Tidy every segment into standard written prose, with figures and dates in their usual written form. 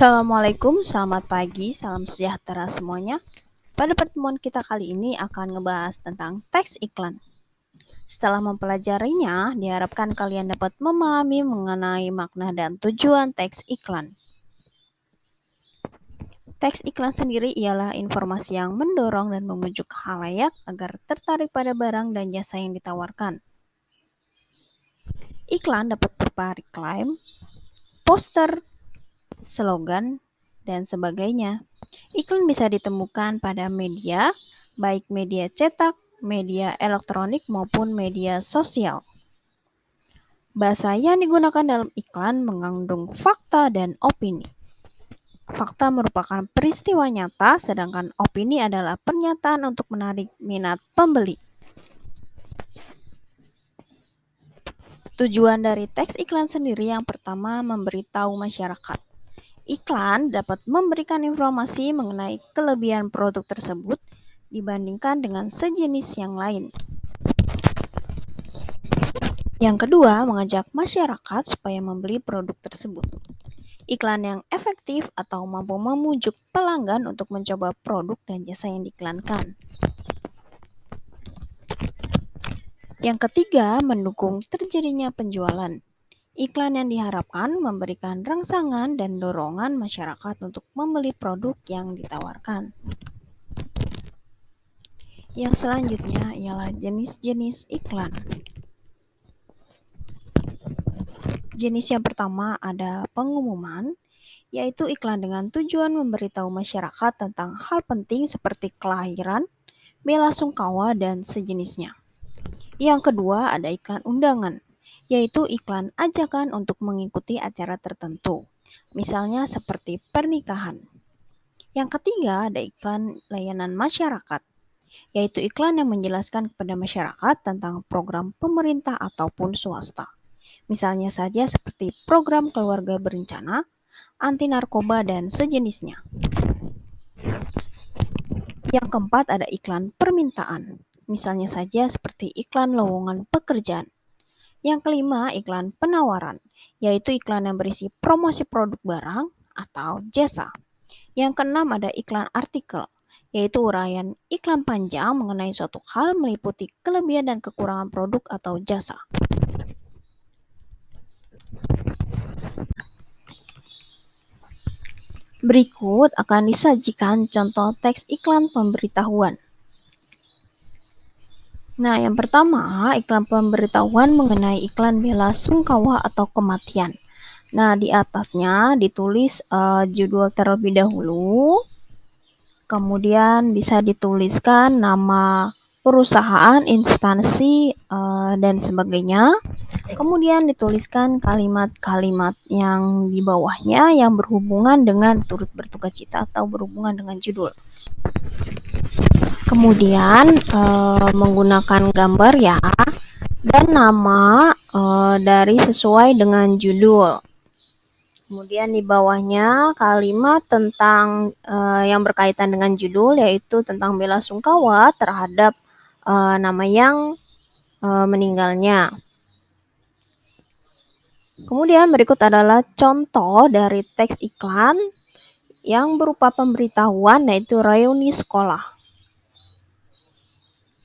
Assalamualaikum, selamat pagi, salam sejahtera semuanya. Pada pertemuan kita kali ini akan ngebahas tentang teks iklan. Setelah mempelajarinya, diharapkan kalian dapat memahami mengenai makna dan tujuan teks iklan. Teks iklan sendiri ialah informasi yang mendorong dan membujuk khalayak agar tertarik pada barang dan jasa yang ditawarkan. Iklan dapat berupa reklaim, poster, slogan, dan sebagainya. Iklan bisa ditemukan pada media, baik media cetak, media elektronik, maupun media sosial. Bahasa yang digunakan dalam iklan mengandung fakta dan opini. Fakta merupakan peristiwa nyata, sedangkan opini adalah pernyataan untuk menarik minat pembeli. Tujuan dari teks iklan sendiri yang pertama memberitahu masyarakat. Iklan dapat memberikan informasi mengenai kelebihan produk tersebut dibandingkan dengan sejenis yang lain. Yang kedua, mengajak masyarakat supaya membeli produk tersebut. Iklan yang efektif atau mampu memujuk pelanggan untuk mencoba produk dan jasa yang diiklankan. Yang ketiga, mendukung terjadinya penjualan. Iklan yang diharapkan memberikan rangsangan dan dorongan masyarakat untuk membeli produk yang ditawarkan. Yang selanjutnya ialah jenis-jenis iklan. Jenis yang pertama ada pengumuman, yaitu iklan dengan tujuan memberitahu masyarakat tentang hal penting seperti kelahiran, bela sungkawa, dan sejenisnya. Yang kedua ada iklan undangan, yaitu iklan ajakan untuk mengikuti acara tertentu, misalnya seperti pernikahan. Yang ketiga ada iklan layanan masyarakat, yaitu iklan yang menjelaskan kepada masyarakat tentang program pemerintah ataupun swasta. Misalnya saja seperti program keluarga berencana, anti narkoba, dan sejenisnya. Yang keempat ada iklan permintaan. Misalnya saja seperti iklan lowongan pekerjaan. Yang kelima iklan penawaran, yaitu iklan yang berisi promosi produk barang atau jasa. Yang keenam ada iklan artikel, yaitu uraian iklan panjang mengenai suatu hal meliputi kelebihan dan kekurangan produk atau jasa. Berikut akan disajikan contoh teks iklan pemberitahuan. Nah, yang pertama, iklan pemberitahuan mengenai iklan bela sungkawa atau kematian. Nah, di atasnya ditulis judul terlebih dahulu, kemudian bisa dituliskan nama perusahaan, instansi, dan sebagainya. Kemudian dituliskan kalimat-kalimat yang di bawahnya yang berhubungan dengan turut bersukacita atau berhubungan dengan judul. Kemudian menggunakan gambar ya, dan nama dari sesuai dengan judul. Kemudian di bawahnya kalimat tentang yang berkaitan dengan judul, yaitu tentang bela sungkawa terhadap nama yang meninggalnya. Kemudian berikut adalah contoh dari teks iklan yang berupa pemberitahuan, yaitu reuni sekolah.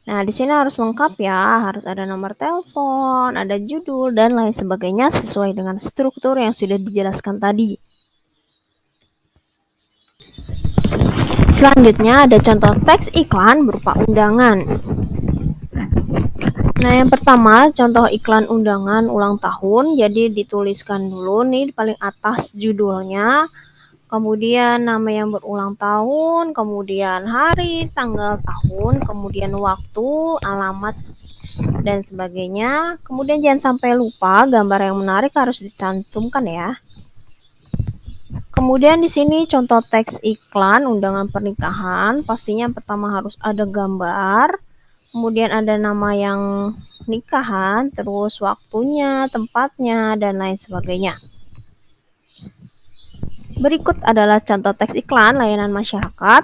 Nah, di sini harus lengkap ya, harus ada nomor telepon, ada judul, dan lain sebagainya sesuai dengan struktur yang sudah dijelaskan tadi. Selanjutnya ada contoh teks iklan berupa undangan. Nah, yang pertama contoh iklan undangan ulang tahun, jadi dituliskan dulu nih di paling atas judulnya, kemudian nama yang berulang tahun, kemudian hari, tanggal, tahun, kemudian waktu, alamat, dan sebagainya. Kemudian jangan sampai lupa gambar yang menarik harus dicantumkan ya. Kemudian di sini contoh teks iklan undangan pernikahan, pastinya yang pertama harus ada gambar, kemudian ada nama yang nikahan, terus waktunya, tempatnya, dan lain sebagainya. Berikut adalah contoh teks iklan layanan masyarakat.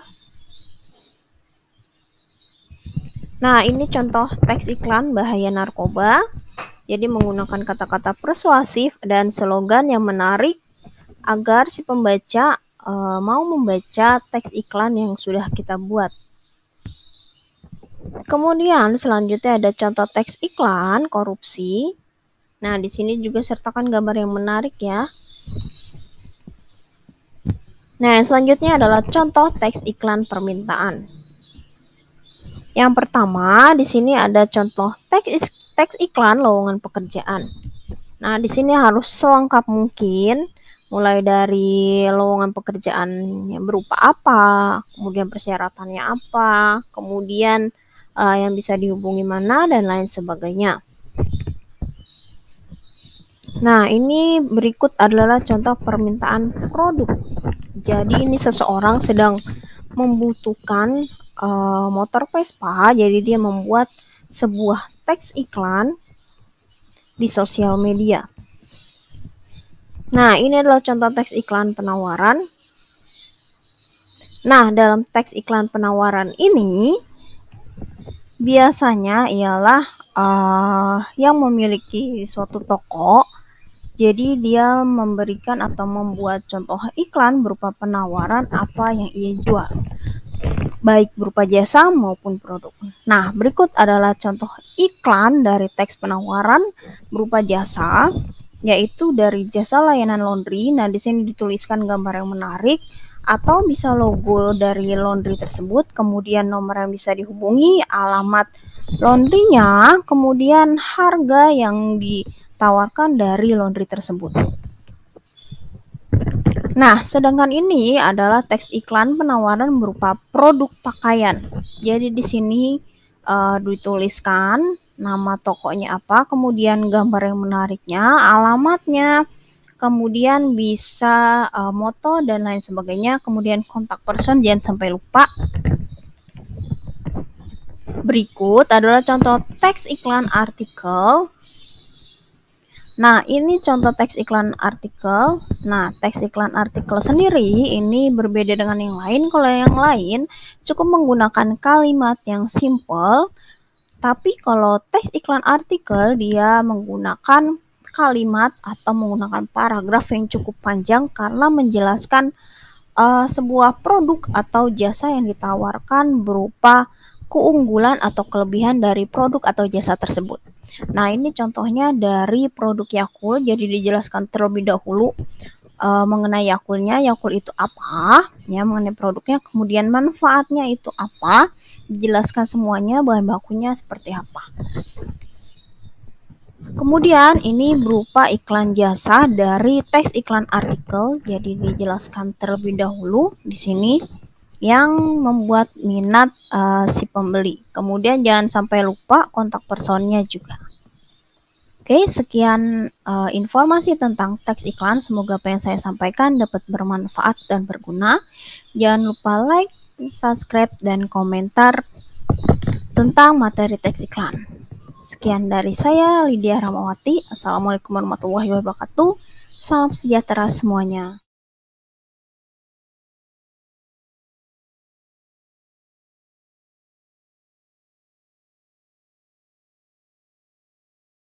Nah, ini contoh teks iklan bahaya narkoba. Jadi menggunakan kata-kata persuasif dan slogan yang menarik agar si pembaca mau membaca teks iklan yang sudah kita buat. Kemudian selanjutnya ada contoh teks iklan korupsi. Nah, di sini juga sertakan gambar yang menarik ya. Nah, yang selanjutnya adalah contoh teks iklan permintaan. Yang pertama, di sini ada contoh teks iklan lowongan pekerjaan. Nah, di sini harus selengkap mungkin, mulai dari lowongan pekerjaan yang berupa apa, kemudian persyaratannya apa, kemudian yang bisa dihubungi mana, dan lain sebagainya. Nah, ini berikut adalah contoh permintaan produk. Jadi ini seseorang sedang membutuhkan motor Vespa, jadi dia membuat sebuah teks iklan di sosial media. Nah, ini adalah contoh teks iklan penawaran. Nah, dalam teks iklan penawaran ini biasanya ialah yang memiliki suatu toko. Jadi dia memberikan atau membuat contoh iklan berupa penawaran apa yang ia jual, baik berupa jasa maupun produk. Nah, berikut adalah contoh iklan dari teks penawaran berupa jasa, yaitu dari jasa layanan laundry. Nah, di sini dituliskan gambar yang menarik atau bisa logo dari laundry tersebut, kemudian nomor yang bisa dihubungi, alamat laundrynya, kemudian harga yang ditawarkan dari laundry tersebut. Nah, sedangkan ini adalah teks iklan penawaran berupa produk pakaian. Jadi di sini dituliskan nama tokonya apa, kemudian gambar yang menariknya, alamatnya, kemudian bisa moto dan lain sebagainya, kemudian kontak person, jangan sampai lupa. Berikut adalah contoh teks iklan artikel. Nah, ini contoh teks iklan artikel. Nah, teks iklan artikel sendiri ini berbeda dengan yang lain. Kalau yang lain cukup menggunakan kalimat yang simple, tapi kalau teks iklan artikel dia menggunakan kalimat atau menggunakan paragraf yang cukup panjang karena menjelaskan sebuah produk atau jasa yang ditawarkan berupa keunggulan atau kelebihan dari produk atau jasa tersebut. Nah, ini contohnya dari produk Yakult. Jadi dijelaskan terlebih dahulu mengenai Yakultnya, Yakult itu apa, ya, mengenai produknya, kemudian manfaatnya itu apa, dijelaskan semuanya, bahan bakunya seperti apa. Kemudian ini berupa iklan jasa dari teks iklan artikel. Jadi dijelaskan terlebih dahulu di sini yang membuat minat si pembeli. Kemudian jangan sampai lupa kontak personnya juga. Oke, sekian informasi tentang teks iklan. Semoga apa yang saya sampaikan dapat bermanfaat dan berguna. Jangan lupa like, subscribe, dan komentar tentang materi teks iklan. Sekian dari saya, Lydia Ramawati. Assalamualaikum warahmatullahi wabarakatuh. Salam sejahtera semuanya.